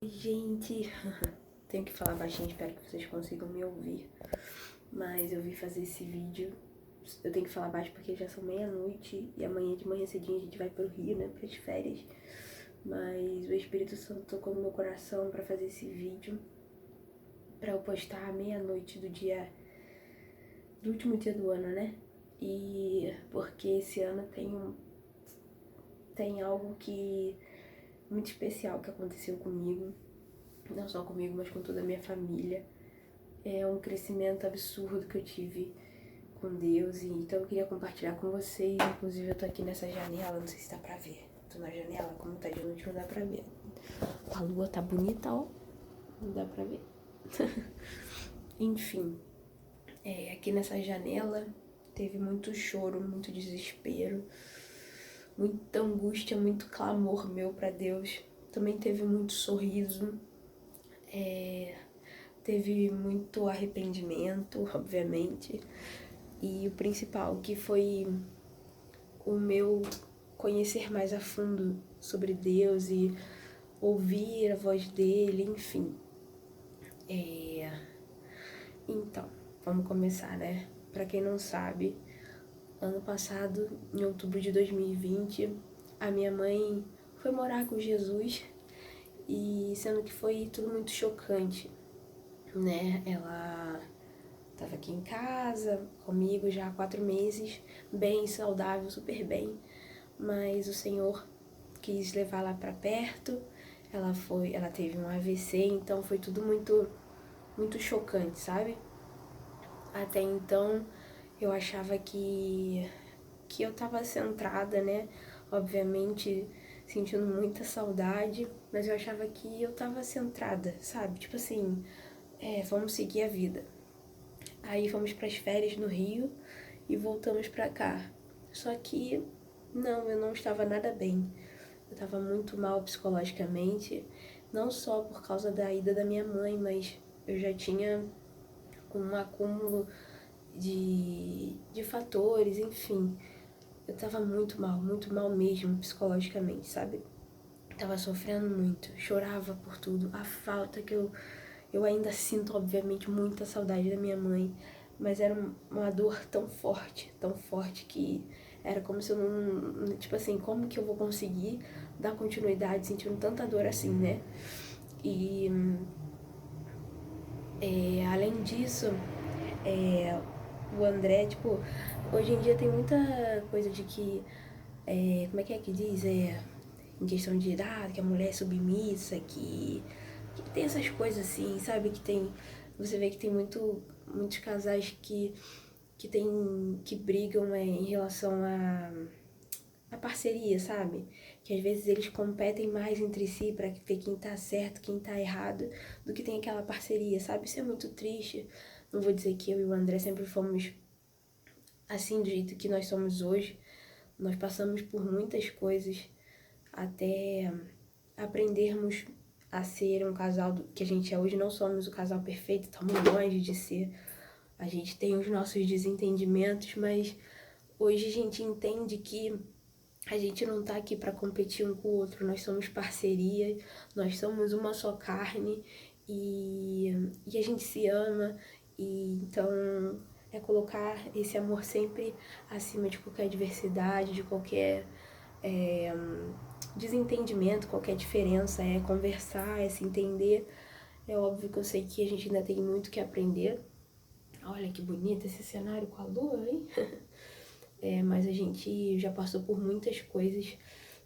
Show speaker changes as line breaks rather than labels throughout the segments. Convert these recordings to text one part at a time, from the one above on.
Gente, tenho que falar baixinho, espero que vocês consigam me ouvir. Mas eu vim fazer esse vídeo. Eu tenho que falar baixo porque já são meia-noite e amanhã de manhã cedinho a gente vai pro Rio, né, pras férias. Mas o Espírito Santo tocou no meu coração pra fazer esse vídeo, pra eu postar à meia-noite do último dia do ano, né? E porque esse ano tem algo que muito especial que aconteceu comigo. Não só comigo, mas com toda a minha família. É um crescimento absurdo que eu tive com Deus, e então eu queria compartilhar com vocês. Inclusive eu tô aqui nessa janela, não sei se dá pra ver. Tô na janela, como tá de noite não dá pra ver. A lua tá bonita, ó. Não dá pra ver. Enfim, aqui nessa janela teve muito choro, muito desespero, muita angústia, muito clamor meu pra Deus. Também teve muito sorriso, teve muito arrependimento, obviamente. E o principal, que foi o meu conhecer mais a fundo sobre Deus e ouvir a voz dele, enfim. Então, vamos começar, né? Pra quem não sabe, ano passado, em outubro de 2020, a minha mãe foi morar com Jesus, e sendo que foi tudo muito chocante, né? Ela tava aqui em casa comigo já há 4 meses, bem saudável, super bem, mas o Senhor quis levar lá pra perto. Ela teve um AVC, então foi tudo muito chocante, sabe? Até então eu achava que eu tava centrada, né? Obviamente sentindo muita saudade, mas eu achava que eu tava centrada, sabe? Tipo assim, vamos seguir a vida. Aí fomos pras férias no Rio e voltamos pra cá. Só que não, eu não estava nada bem. Eu estava muito mal psicologicamente, não só por causa da ida da minha mãe, mas eu já tinha um acúmulo de fatores, enfim. Eu tava muito mal mesmo psicologicamente, sabe? Tava sofrendo muito, chorava por tudo, a falta que eu ainda sinto, obviamente, muita saudade da minha mãe, mas era uma dor tão forte que era como se eu não, tipo assim, como que eu vou conseguir dar continuidade sentindo tanta dor assim, né? E além disso, o André, tipo, hoje em dia tem muita coisa de que, como é que diz? Em questão de idade, que a mulher é submissa, que tem essas coisas assim, sabe? Que tem, você vê que tem muitos casais que brigam em relação a parceria, sabe? Que às vezes eles competem mais entre si pra ver quem tá certo, quem tá errado, do que tem aquela parceria, sabe? Isso é muito triste. Não vou dizer que eu e o André sempre fomos assim do jeito que nós somos hoje. Nós passamos por muitas coisas até aprendermos a ser um casal que a gente é hoje. Não somos o casal perfeito, estamos longe de ser. A gente tem os nossos desentendimentos, mas hoje a gente entende que a gente não tá aqui pra competir um com o outro. Nós somos parceria, nós somos uma só carne, e a gente se ama. E então é colocar esse amor sempre acima de qualquer adversidade, de qualquer desentendimento, qualquer diferença. É conversar, é se entender. É óbvio que eu sei que a gente ainda tem muito que aprender. Olha que bonito esse cenário com a lua, hein? Mas a gente já passou por muitas coisas,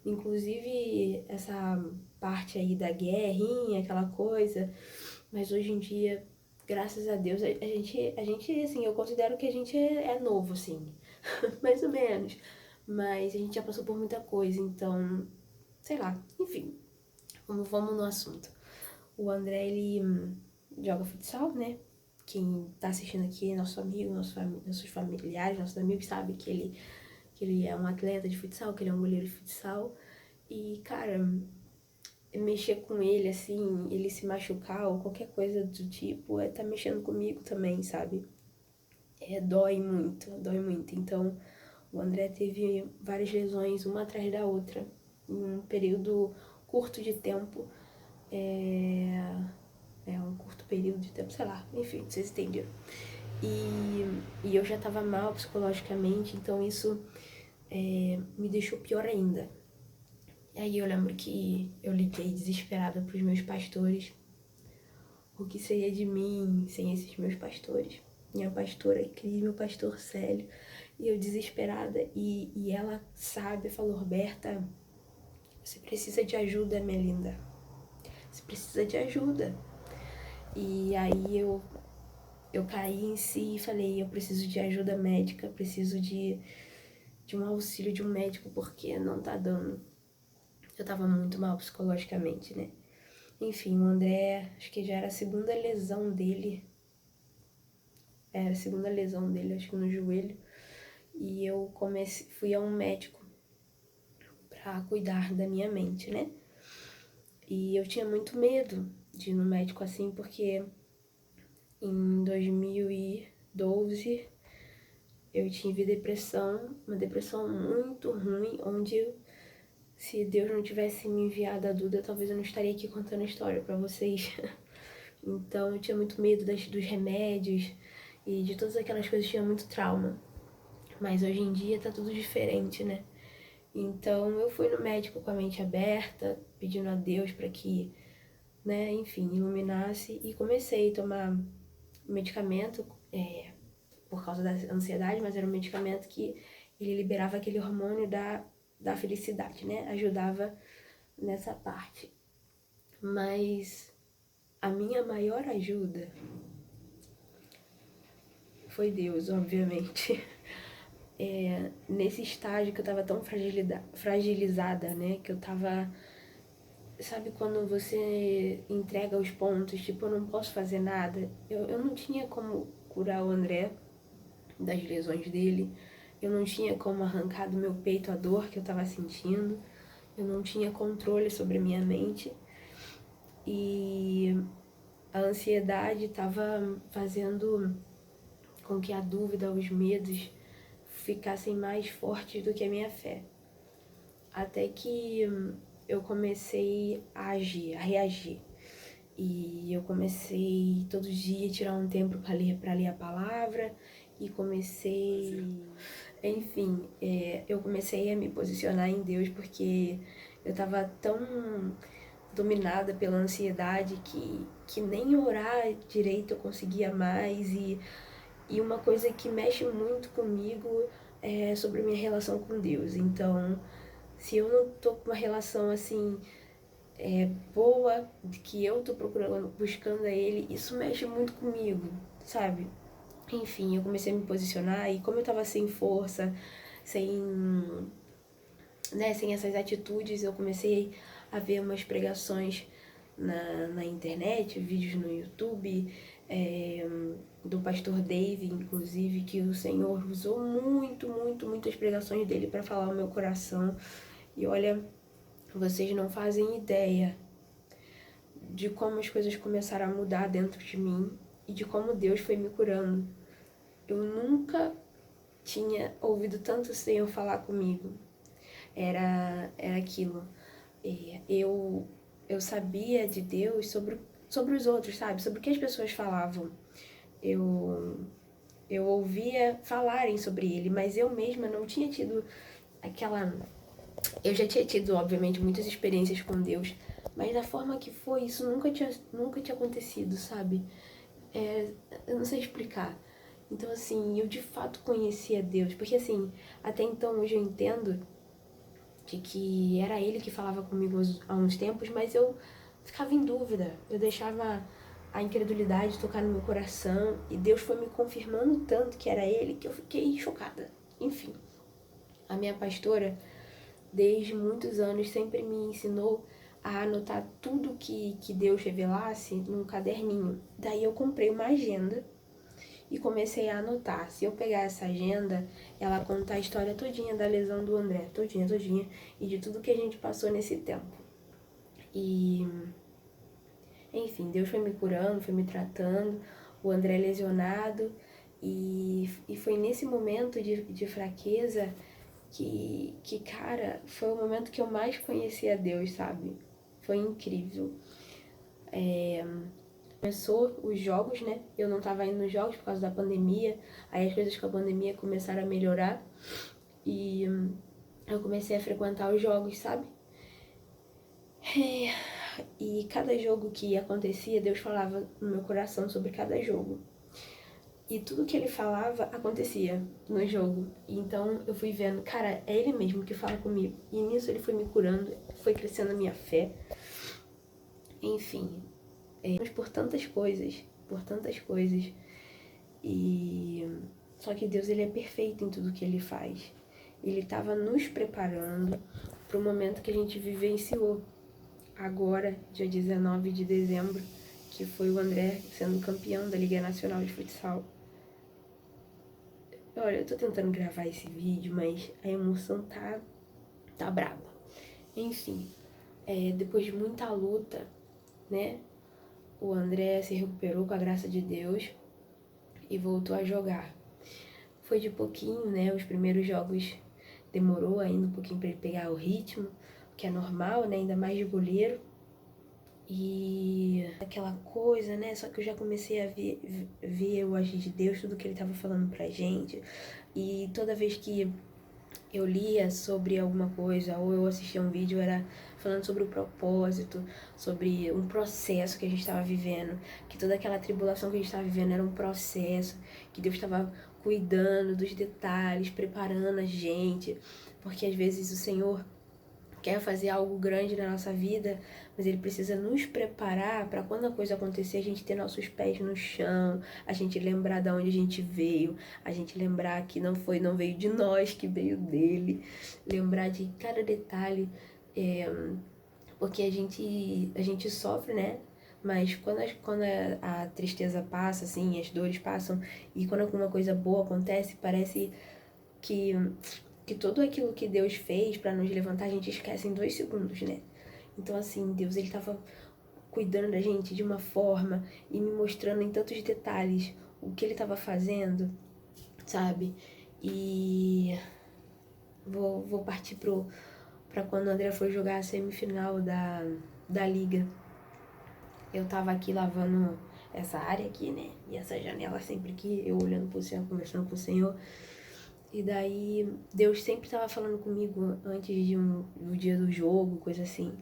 inclusive essa parte aí da guerrinha, aquela coisa. Mas hoje em dia, graças a Deus, a gente assim, eu considero que a gente é novo, assim, mais ou menos. Mas a gente já passou por muita coisa, então, sei lá, enfim, vamos no assunto. O André, ele joga futsal, né? Quem tá assistindo aqui é nosso amigo, nossos familiares, nossos amigos, sabe que ele é um atleta de futsal, que ele é um goleiro de futsal. E, cara, mexer com ele, assim, ele se machucar ou qualquer coisa do tipo, tá mexendo comigo também, sabe? Dói muito, dói muito. Então, o André teve várias lesões, uma atrás da outra, em um período curto de tempo. um curto período de tempo, sei lá, enfim, vocês entenderam. E eu já tava mal psicologicamente, então isso me deixou pior ainda. Aí eu lembro que eu liguei desesperada pros meus pastores. O que seria de mim sem esses meus pastores? Minha pastora Cris, meu pastor Célio. E eu desesperada. E ela sabe, falou: Roberta, você precisa de ajuda, minha linda. Você precisa de ajuda. E aí eu caí em si e falei: eu preciso de ajuda médica, preciso de um auxílio de um médico, porque não tá dando. Eu tava muito mal psicologicamente, né? Enfim, o André, acho que já era a segunda lesão dele. Acho que no joelho. E eu fui a um médico pra cuidar da minha mente, né? E eu tinha muito medo de ir no médico assim, porque em 2012 eu tive depressão, uma depressão muito ruim, onde se Deus não tivesse me enviado a Duda, talvez eu não estaria aqui contando a história pra vocês. Então eu tinha muito medo dos remédios e de todas aquelas coisas, tinha muito trauma. Mas hoje em dia tá tudo diferente, né? Então eu fui no médico com a mente aberta, pedindo a Deus para que, né, enfim, iluminasse, e comecei a tomar medicamento por causa da ansiedade, mas era um medicamento que ele liberava aquele hormônio da felicidade, né? Ajudava nessa parte. Mas a minha maior ajuda foi Deus, obviamente. Nesse estágio que eu tava tão fragilizada, né? Que eu tava... Sabe quando você entrega os pontos, tipo, eu não posso fazer nada? Eu não tinha como curar o André das lesões dele. Eu não tinha como arrancar do meu peito a dor que eu tava sentindo. Eu não tinha controle sobre a minha mente. E a ansiedade tava fazendo com que a dúvida, os medos ficassem mais fortes do que a minha fé. Até que eu comecei a agir, a reagir. E eu comecei todo dia a tirar um tempo para ler a palavra. E comecei... Enfim, eu comecei a me posicionar em Deus, porque eu tava tão dominada pela ansiedade que nem orar direito eu conseguia mais. E uma coisa que mexe muito comigo é sobre minha relação com Deus. Então, se eu não tô com uma relação assim boa, que eu tô procurando, buscando a Ele, isso mexe muito comigo, sabe? Enfim, eu comecei a me posicionar, e como eu tava sem força, sem, sem essas atitudes, eu comecei a ver umas pregações na internet, vídeos no YouTube, do pastor Dave, inclusive, que o Senhor usou muitas pregações dele para falar ao meu coração. E olha, vocês não fazem ideia de como as coisas começaram a mudar dentro de mim e de como Deus foi me curando. Eu nunca tinha ouvido tanto o Senhor falar comigo. Era aquilo. Eu sabia de Deus sobre os outros, sabe? Sobre o que as pessoas falavam. Eu ouvia falarem sobre ele, mas eu mesma não tinha tido aquela... Eu já tinha tido, obviamente, muitas experiências com Deus, mas da forma que foi, isso nunca tinha acontecido, sabe? Eu não sei explicar. Então, assim, eu de fato conhecia Deus, porque, assim, até então hoje eu entendo de que era Ele que falava comigo há uns tempos, mas eu ficava em dúvida, eu deixava a incredulidade tocar no meu coração, e Deus foi me confirmando tanto que era Ele, que eu fiquei chocada. Enfim, a minha pastora, desde muitos anos, sempre me ensinou a anotar tudo que Deus revelasse num caderninho. Daí eu comprei uma agenda e comecei a anotar. Se eu pegar essa agenda, ela conta a história todinha da lesão do André, todinha, e de tudo que a gente passou nesse tempo. E, enfim, Deus foi me curando, foi me tratando, o André lesionado, e foi nesse momento de fraqueza que, cara, foi o momento que eu mais conheci a Deus, sabe? Foi incrível. Começou os jogos, né? Eu não tava indo nos jogos por causa da pandemia. Aí as coisas com a pandemia começaram a melhorar. E eu comecei a frequentar os jogos, sabe? E cada jogo que acontecia, Deus falava no meu coração sobre cada jogo. E tudo que ele falava acontecia no jogo. E então eu fui vendo, cara, é ele mesmo que fala comigo. E nisso ele foi me curando, foi crescendo a minha fé. Enfim, por tantas coisas, por tantas coisas. E só que Deus, ele é perfeito em tudo que ele faz. Ele estava nos preparando para o momento que a gente vivenciou agora, dia 19 de dezembro, que foi o André sendo campeão da Liga Nacional de Futsal. Olha, eu tô tentando gravar esse vídeo, mas a emoção tá braba. Enfim, depois de muita luta, né, o André se recuperou com a graça de Deus e voltou a jogar. Foi de pouquinho, né, os primeiros jogos demorou ainda um pouquinho para ele pegar o ritmo, o que é normal, né, ainda mais de goleiro. E aquela coisa, né? Só que eu já comecei a ver o agir de Deus, tudo que ele tava falando pra gente. E toda vez que eu lia sobre alguma coisa ou eu assistia um vídeo, era falando sobre o propósito, sobre um processo que a gente estava vivendo, que toda aquela tribulação que a gente estava vivendo era um processo, que Deus estava cuidando dos detalhes, preparando a gente, porque às vezes o Senhor quer fazer algo grande na nossa vida, mas ele precisa nos preparar para quando a coisa acontecer, a gente ter nossos pés no chão, a gente lembrar de onde a gente veio, a gente lembrar que não veio de nós, que veio dele, lembrar de cada detalhe, porque a gente sofre, né? Mas quando a tristeza passa, assim, as dores passam, e quando alguma coisa boa acontece, parece que tudo aquilo que Deus fez para nos levantar, a gente esquece em 2 segundos, né? Então, assim, Deus, ele tava cuidando da gente de uma forma e me mostrando em tantos detalhes o que ele tava fazendo, sabe? E vou partir pra quando o André foi jogar a semifinal da Liga. Eu tava aqui lavando essa área aqui, né? E essa janela sempre aqui, eu olhando pro Senhor, conversando com o Senhor. E daí, Deus sempre tava falando comigo antes do dia do jogo, coisa assim.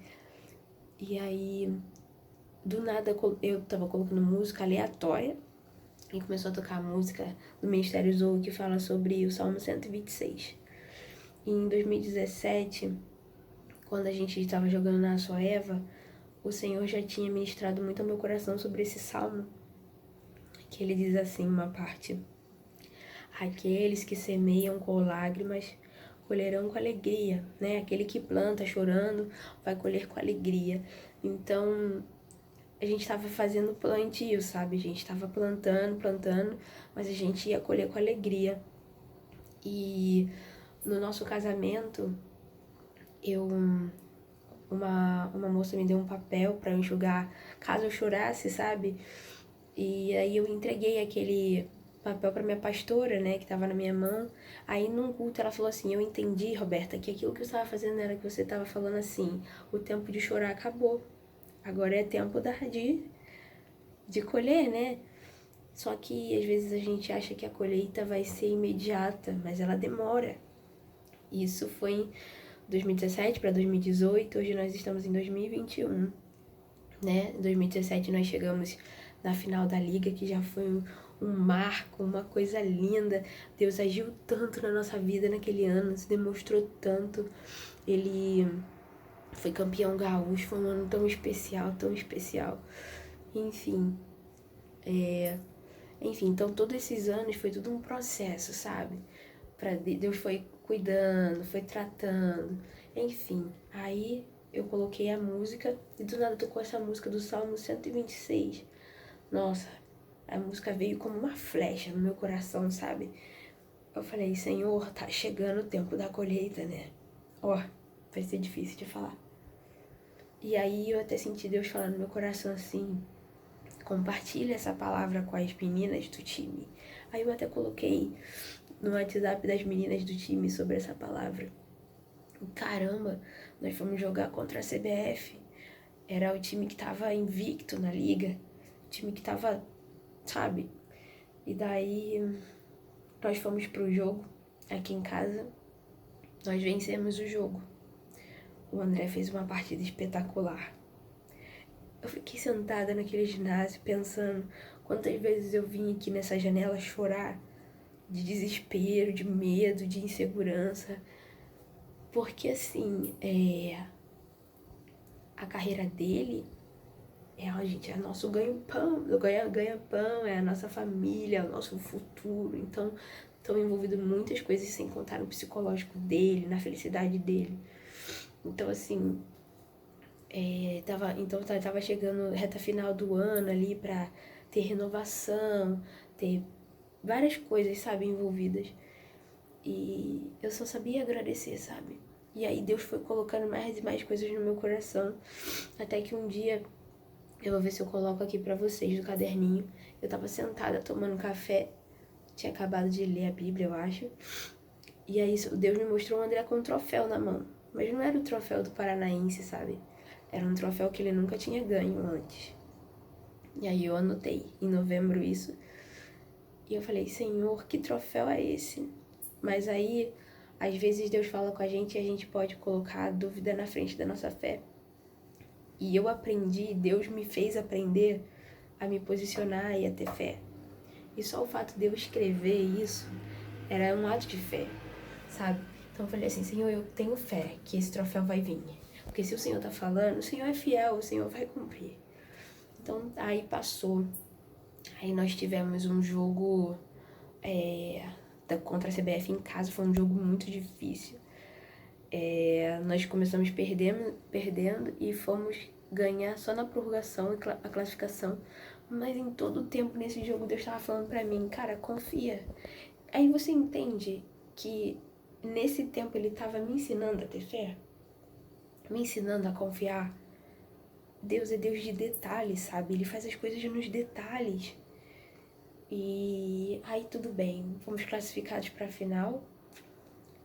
E aí, do nada, eu tava colocando música aleatória e começou a tocar a música do Ministério Zou que fala sobre o Salmo 126. E em 2017, quando a gente estava jogando na Sua Eva, o Senhor já tinha ministrado muito ao meu coração sobre esse salmo, que ele diz assim, uma parte: aqueles que semeiam com lágrimas colherão com alegria, né? Aquele que planta chorando vai colher com alegria. Então, a gente estava fazendo plantio, sabe? A gente estava plantando, mas a gente ia colher com alegria. E no nosso casamento, uma moça me deu um papel para eu enxugar caso eu chorasse, sabe? E aí eu entreguei aquele papel para minha pastora, né, que tava na minha mão. Aí num culto ela falou assim: eu entendi, Roberta, que aquilo que eu estava fazendo era que você estava falando assim, o tempo de chorar acabou. Agora é tempo de colher, né? Só que às vezes a gente acha que a colheita vai ser imediata, mas ela demora. Isso foi em 2017 para 2018, hoje nós estamos em 2021, né? Em 2017 nós chegamos na final da Liga, que já foi um marco, uma coisa linda. Deus agiu tanto na nossa vida naquele ano, se demonstrou tanto. Ele foi campeão gaúcho, foi um ano tão especial, tão especial. Enfim, então todos esses anos foi tudo um processo, sabe? Deus foi cuidando, foi tratando, enfim. Aí eu coloquei a música e do nada tocou essa música do Salmo 126. Nossa, a música veio como uma flecha no meu coração, sabe? Eu falei: Senhor, tá chegando o tempo da colheita, né? Ó, vai ser difícil de falar. E aí eu até senti Deus falando no meu coração assim: compartilha essa palavra com as meninas do time. Aí eu até coloquei no WhatsApp das meninas do time sobre essa palavra. Caramba, nós fomos jogar contra a CBF. Era o time que tava invicto na liga. O time que tava, sabe? E daí nós fomos pro jogo aqui em casa. Nós vencemos o jogo. O André fez uma partida espetacular. Eu fiquei sentada naquele ginásio pensando quantas vezes eu vim aqui nessa janela chorar de desespero, de medo, de insegurança. Porque assim, a carreira dele é nosso ganha-pão, ganha-pão, é a nossa família, é o nosso futuro. Então, estão envolvidas muitas coisas sem contar no psicológico dele, na felicidade dele. Então, assim, tava chegando reta final do ano ali pra ter renovação, ter várias coisas, sabe, envolvidas. E eu só sabia agradecer, sabe? E aí Deus foi colocando mais e mais coisas no meu coração, até que um dia, eu vou ver se eu coloco aqui pra vocês no caderninho, eu tava sentada tomando café, tinha acabado de ler a Bíblia, eu acho, e aí Deus me mostrou o André com um troféu na mão, mas não era o troféu do Paranaense, sabe? Era um troféu que ele nunca tinha ganho antes. E aí eu anotei em novembro isso, e eu falei, Senhor, que troféu é esse? Mas aí, às vezes Deus fala com a gente e a gente pode colocar a dúvida na frente da nossa fé. E eu aprendi, Deus me fez aprender a me posicionar e a ter fé. E só o fato de eu escrever isso era um ato de fé, sabe? Então eu falei assim, Senhor, eu tenho fé que esse troféu vai vir. Porque se o Senhor tá falando, o Senhor é fiel, o Senhor vai cumprir. Então aí passou. Aí nós tivemos um jogo contra a CBF em casa, foi um jogo muito difícil. Nós começamos perdendo e fomos ganhar só na prorrogação a classificação. Mas em todo o tempo nesse jogo Deus estava falando pra mim, cara, confia. Aí você entende que nesse tempo ele estava me ensinando a ter fé, me ensinando a confiar. Deus é Deus de detalhes, sabe? Ele faz as coisas nos detalhes. E aí tudo bem, fomos classificados para a final.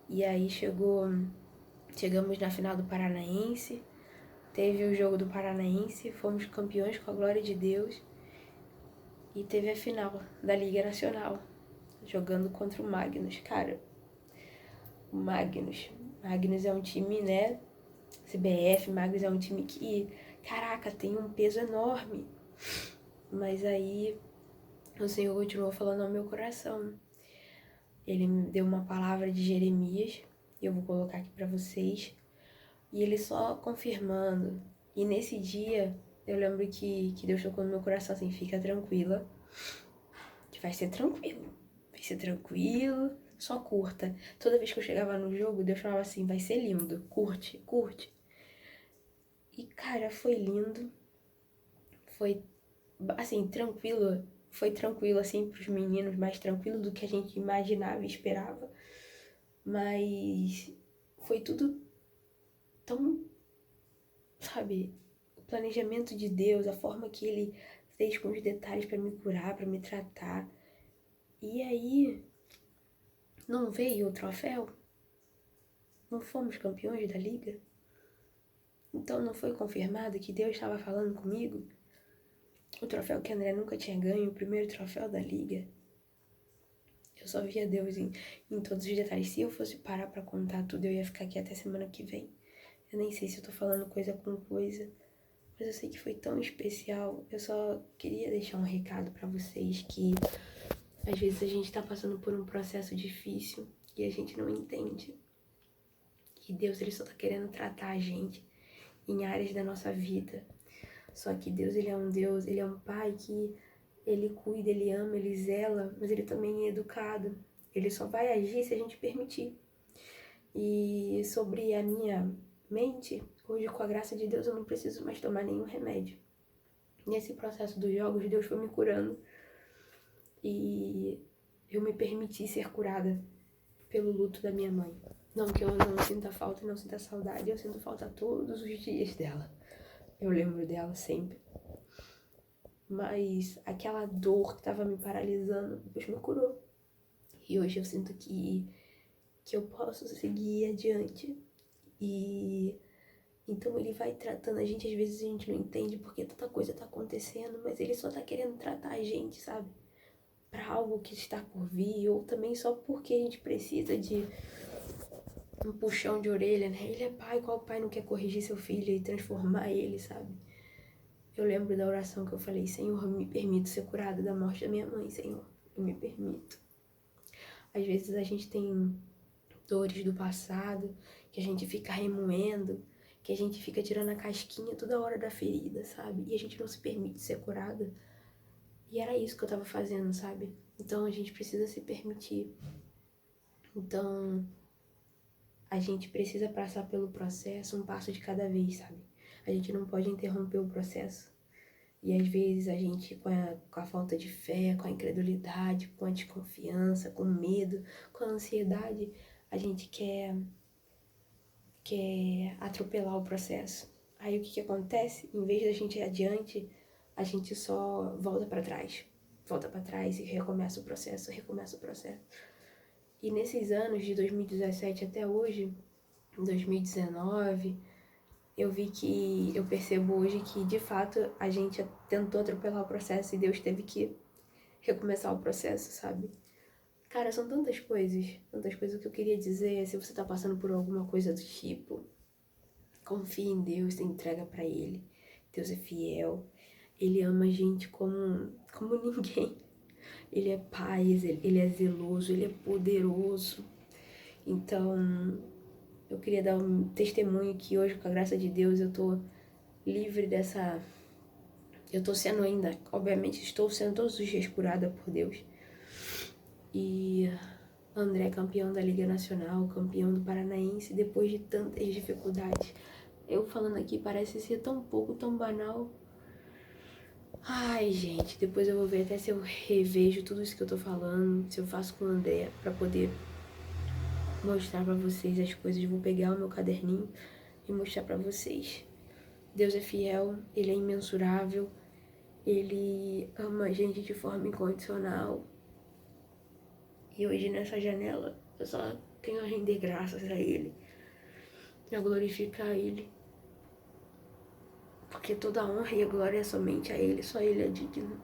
E aí chegamos na final do Paranaense. Teve o jogo do Paranaense, fomos campeões com a glória de Deus. E teve a final da Liga Nacional, jogando contra o Magnus. Cara, o Magnus é um time, né? CBF, Magnus é um time que, caraca, tem um peso enorme. Mas aí o Senhor continuou falando ao meu coração. Ele me deu uma palavra de Jeremias, e eu vou colocar aqui pra vocês. E ele só confirmando. E nesse dia, eu lembro que Deus tocou no meu coração assim, fica tranquila, que vai ser tranquilo. Vai ser tranquilo, só curta. Toda vez que eu chegava no jogo, Deus falava assim, vai ser lindo, curte, curte. E cara, foi lindo. Foi, assim, tranquilo. Foi tranquilo, assim, pros meninos, mais tranquilo do que a gente imaginava e esperava. Mas foi tudo tão, sabe, o planejamento de Deus, a forma que Ele fez com os detalhes pra me curar, pra me tratar. E aí, não veio o troféu? Não fomos campeões da liga? Então não foi confirmado que Deus estava falando comigo? O troféu que André nunca tinha ganho, o primeiro troféu da liga. Eu só via Deus em todos os detalhes. Se eu fosse parar pra contar tudo, eu ia ficar aqui até semana que vem. Eu nem sei se eu tô falando coisa com coisa, mas eu sei que foi tão especial. Eu só queria deixar um recado pra vocês que às vezes a gente tá passando por um processo difícil e a gente não entende. E Deus, Ele só tá querendo tratar a gente em áreas da nossa vida. Só que Deus, Ele é um pai que Ele cuida, Ele ama, Ele zela, mas Ele também é educado. Ele só vai agir se a gente permitir. E sobre a minha mente, hoje com a graça de Deus eu não preciso mais tomar nenhum remédio. Nesse processo dos jogos, Deus foi me curando. E eu me permiti ser curada pelo luto da minha mãe. Não que eu não sinta falta e não sinta saudade, eu sinto falta todos os dias dela. Eu lembro dela sempre. Mas aquela dor que tava me paralisando, Deus me curou. E hoje eu sinto que eu posso seguir adiante. E Então ele vai tratando a gente, às vezes a gente não entende porque tanta coisa tá acontecendo, mas ele só tá querendo tratar a gente, sabe? Pra algo que está por vir, ou também só porque a gente precisa de um puxão de orelha, né? Ele é pai, qual pai não quer corrigir seu filho e transformar ele, sabe? Eu lembro da oração que eu falei: Senhor, me permito ser curada da morte da minha mãe, Senhor, eu me permito. Às vezes a gente tem dores do passado, que a gente fica remoendo, que a gente fica tirando a casquinha toda hora da ferida, sabe? E a gente não se permite ser curada. E era isso que eu tava fazendo, sabe? Então a gente precisa se permitir. Então a gente precisa passar pelo processo um passo de cada vez, sabe? A gente não pode interromper o processo. E às vezes a gente, com a falta de fé, com a incredulidade, com a desconfiança, com o medo, com a ansiedade, a gente quer atropelar o processo. Aí o que acontece? Em vez da gente ir adiante, a gente só volta pra trás. Volta pra trás e recomeça o processo, E nesses anos, de 2017 até hoje, em 2019, eu percebo hoje que, de fato, a gente tentou atropelar o processo e Deus teve que recomeçar o processo, sabe? Cara, são tantas coisas que eu queria dizer. Se você tá passando por alguma coisa do tipo, confie em Deus, se entrega pra Ele. Deus é fiel, Ele ama a gente como ninguém. Ele é paz, Ele é zeloso, Ele é poderoso. Então, eu queria dar um testemunho que hoje, com a graça de Deus, eu tô livre dessa... Eu tô sendo ainda, obviamente, estou sendo todos os dias curada por Deus. E André é campeão da Liga Nacional, campeão do Paranaense, depois de tantas dificuldades. Eu falando aqui parece ser tão pouco, tão banal. Ai, gente, depois eu vou ver até se eu revejo tudo isso que eu tô falando, se eu faço com o André pra poder mostrar pra vocês as coisas. Eu vou pegar o meu caderninho e mostrar pra vocês. Deus é fiel, Ele é imensurável, Ele ama a gente de forma incondicional. E hoje nessa janela eu só tenho a render graças a Ele, a glorificar Ele. Porque toda a honra e a glória é somente a Ele, só Ele é digno.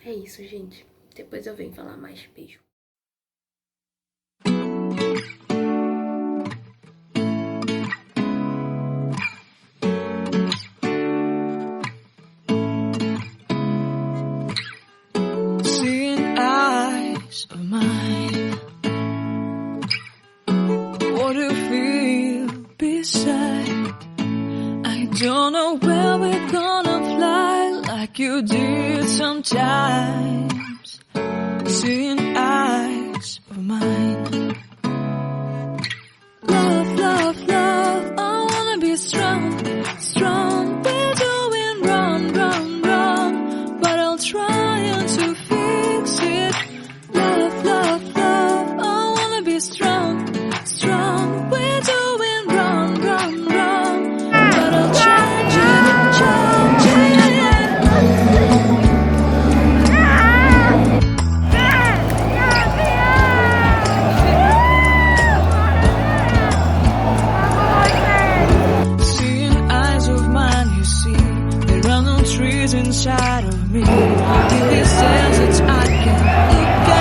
É isso, gente. Depois eu venho falar mais. Beijo.
Seeing eyes of mine, what do you feel beside? I don't know where we're gonna fly like you did sometimes. Seeing eyes of mine. Love, love, love, I wanna be strong, strong. We're doing wrong, wrong, wrong, but I'll try to fix it. Love, love, love, I wanna be strong, strong. We're doing wrong, wrong, wrong, but I'll change it, change it. Seeing eyes of mine, you see, there are no trees inside of me. In this desert I can